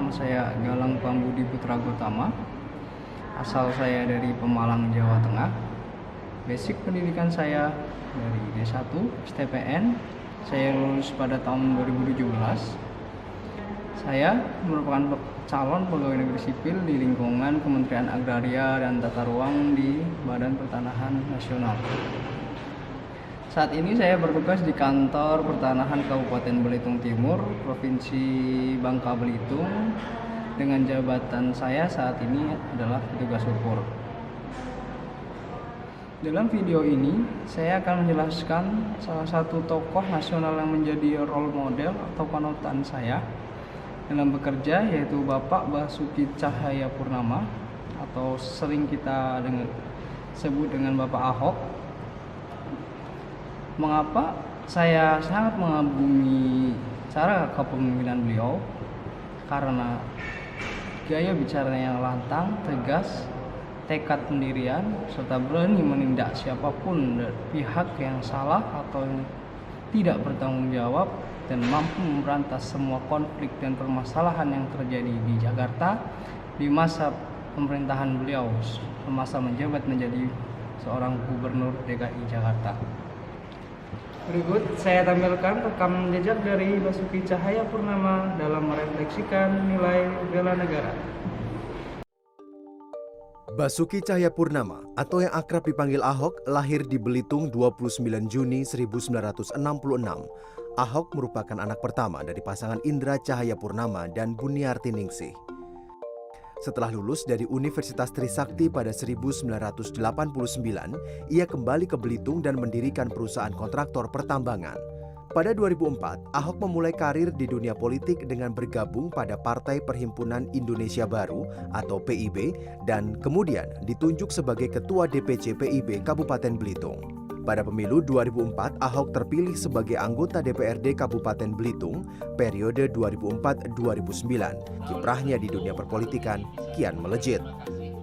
Nama saya Galang Pambudi Putra Gotama. Asal saya dari Pemalang, Jawa Tengah. Basic pendidikan saya dari D1 STPN. Saya lulus pada tahun 2017. Saya merupakan calon pegawai negeri sipil di lingkungan Kementerian Agraria dan Tata Ruang di Badan Pertanahan Nasional. Saat ini saya bertugas di Kantor Pertanahan Kabupaten Belitung Timur, Provinsi Bangka Belitung, dengan jabatan saya saat ini adalah petugas ukur. Dalam video ini, saya akan menjelaskan salah satu tokoh nasional yang menjadi role model atau panutan saya dalam bekerja, yaitu Bapak Basuki Cahayapurnama atau sering kita sebut dengan Bapak Ahok. Mengapa saya sangat mengagumi cara kepemimpinan beliau? Karena gaya bicaranya yang lantang, tegas, tekad pendirian, serta berani menindak siapapun dari pihak yang salah atau yang tidak bertanggung jawab, dan mampu memberantas semua konflik dan permasalahan yang terjadi di Jakarta di masa pemerintahan beliau semasa menjabat menjadi seorang gubernur DKI Jakarta. Berikut saya tampilkan rekam jejak dari Basuki Cahayapurnama dalam merefleksikan nilai bela negara. Basuki Cahayapurnama atau yang akrab dipanggil Ahok lahir di Belitung 29 Juni 1966. Ahok merupakan anak pertama dari pasangan Indra Cahayapurnama dan Buniarti Ningsih. Setelah lulus dari Universitas Trisakti pada 1989, ia kembali ke Belitung dan mendirikan perusahaan kontraktor pertambangan. Pada 2004, Ahok memulai karir di dunia politik dengan bergabung pada Partai Perhimpunan Indonesia Baru atau PIB dan kemudian ditunjuk sebagai Ketua DPC PIB Kabupaten Belitung. Pada pemilu 2004, Ahok terpilih sebagai anggota DPRD Kabupaten Belitung periode 2004-2009. Kiprahnya di dunia perpolitikan kian melejit.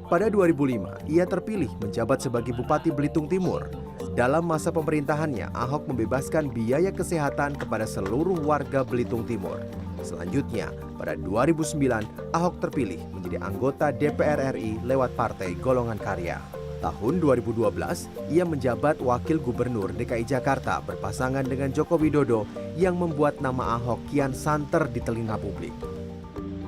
Pada 2005, ia terpilih menjabat sebagai Bupati Belitung Timur. Dalam masa pemerintahannya, Ahok membebaskan biaya kesehatan kepada seluruh warga Belitung Timur. Selanjutnya, pada 2009, Ahok terpilih menjadi anggota DPR RI lewat Partai Golongan Karya. Tahun 2012, ia menjabat Wakil Gubernur DKI Jakarta berpasangan dengan Joko Widodo yang membuat nama Ahok kian santer di telinga publik.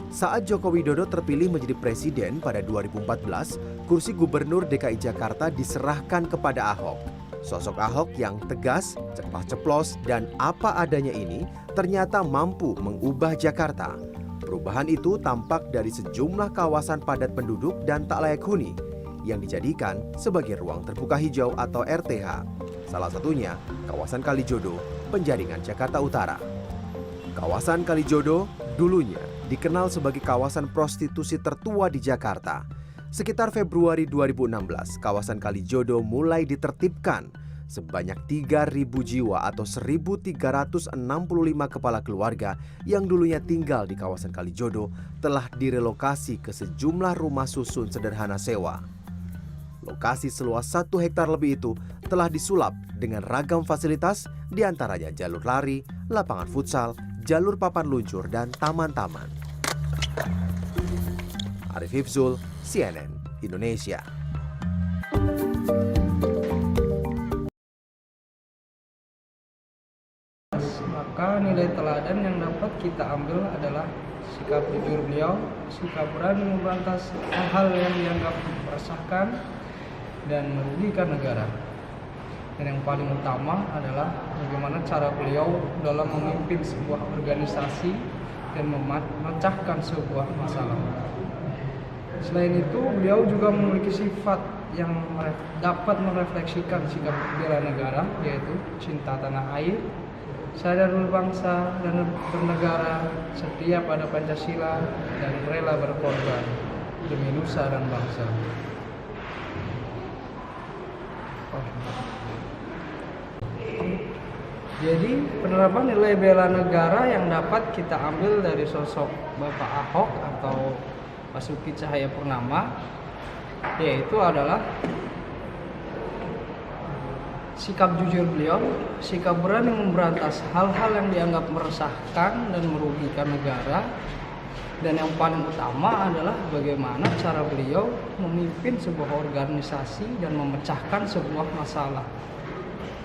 Saat Joko Widodo terpilih menjadi presiden pada 2014, kursi Gubernur DKI Jakarta diserahkan kepada Ahok. Sosok Ahok yang tegas, ceplas-ceplos, dan apa adanya ini ternyata mampu mengubah Jakarta. Perubahan itu tampak dari sejumlah kawasan padat penduduk dan tak layak huni yang dijadikan sebagai ruang terbuka hijau atau RTH. Salah satunya kawasan Kalijodo, Penjaringan, Jakarta Utara. Kawasan Kalijodo dulunya dikenal sebagai kawasan prostitusi tertua di Jakarta. Sekitar Februari 2016, kawasan Kalijodo mulai ditertibkan. Sebanyak 3.000 jiwa atau 1.365 kepala keluarga yang dulunya tinggal di kawasan Kalijodo telah direlokasi ke sejumlah rumah susun sederhana sewa. Lokasi seluas 1 hektar lebih itu telah disulap dengan ragam fasilitas, diantaranya jalur lari, lapangan futsal, jalur papan luncur, dan taman-taman. Arif Hifzul, CNN Indonesia. Maka nilai teladan yang dapat kita ambil adalah sikap jujur beliau, sikap berani memberantas hal-hal yang dianggap meresahkan dan merugikan negara. Dan yang paling utama adalah bagaimana cara beliau dalam memimpin sebuah organisasi dan memecahkan sebuah masalah. Selain itu, beliau juga memiliki sifat yang dapat merefleksikan sikap bela negara, yaitu cinta tanah air, sadar berbangsa dan bernegara, setia pada Pancasila, dan rela berkorban demi nusa dan bangsa. Jadi penerapan nilai bela negara yang dapat kita ambil dari sosok Bapak Ahok atau Basuki Cahayapurnama, yaitu adalah sikap jujur beliau, sikap berani memberantas hal-hal yang dianggap meresahkan dan merugikan negara, Dan yang paling utama adalah bagaimana cara beliau memimpin sebuah organisasi dan memecahkan sebuah masalah.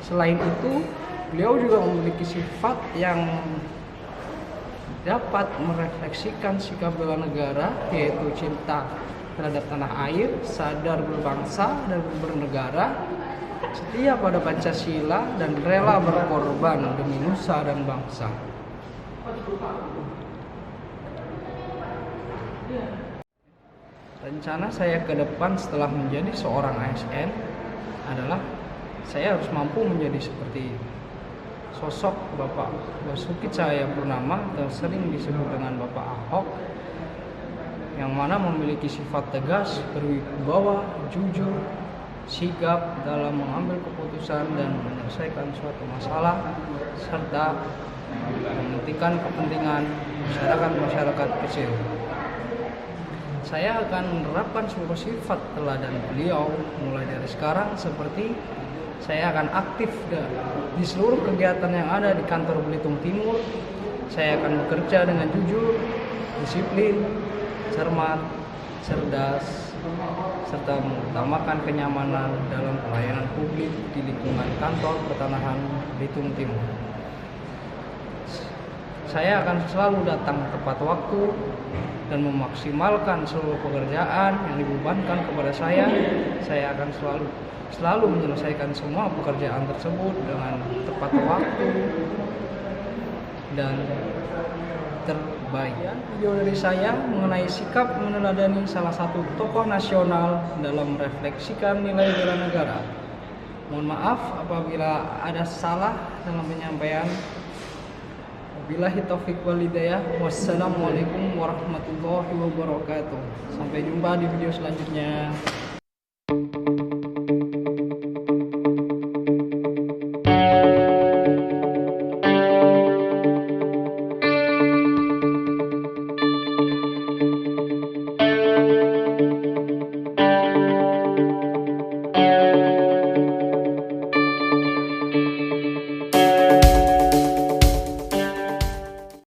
Selain itu, beliau juga memiliki sifat yang dapat merefleksikan sikap bela negara, yaitu cinta terhadap tanah air, sadar berbangsa dan bernegara, setia pada Pancasila, dan rela berkorban demi nusa dan bangsa. Rencana saya ke depan setelah menjadi seorang ASN adalah saya harus mampu menjadi seperti sosok Bapak Basuki Cahayapurnama atau sering disebut dengan Bapak Ahok, yang mana memiliki sifat tegas, berwibawa, jujur, sigap dalam mengambil keputusan dan menyelesaikan suatu masalah, serta menghentikan kepentingan masyarakat kecil. Saya akan menerapkan sebuah sifat teladan beliau mulai dari sekarang, seperti saya akan aktif di seluruh kegiatan yang ada di kantor Belitung Timur. Saya akan bekerja dengan jujur, disiplin, cermat, cerdas, serta mengutamakan kenyamanan dalam pelayanan publik di lingkungan kantor pertanahan Belitung Timur. Saya akan selalu datang tepat waktu dan memaksimalkan seluruh pekerjaan yang dibebankan kepada saya. Saya akan selalu menyelesaikan semua pekerjaan tersebut dengan tepat waktu dan terbaik. Video dari saya mengenai sikap meneladani salah satu tokoh nasional dalam merefleksikan nilai bela negara. Mohon maaf apabila ada salah dalam penyampaian. Wabillahi taufiq wal hidayah. Wassalamualaikum warahmatullahi wabarakatuh. Sampai jumpa di video selanjutnya.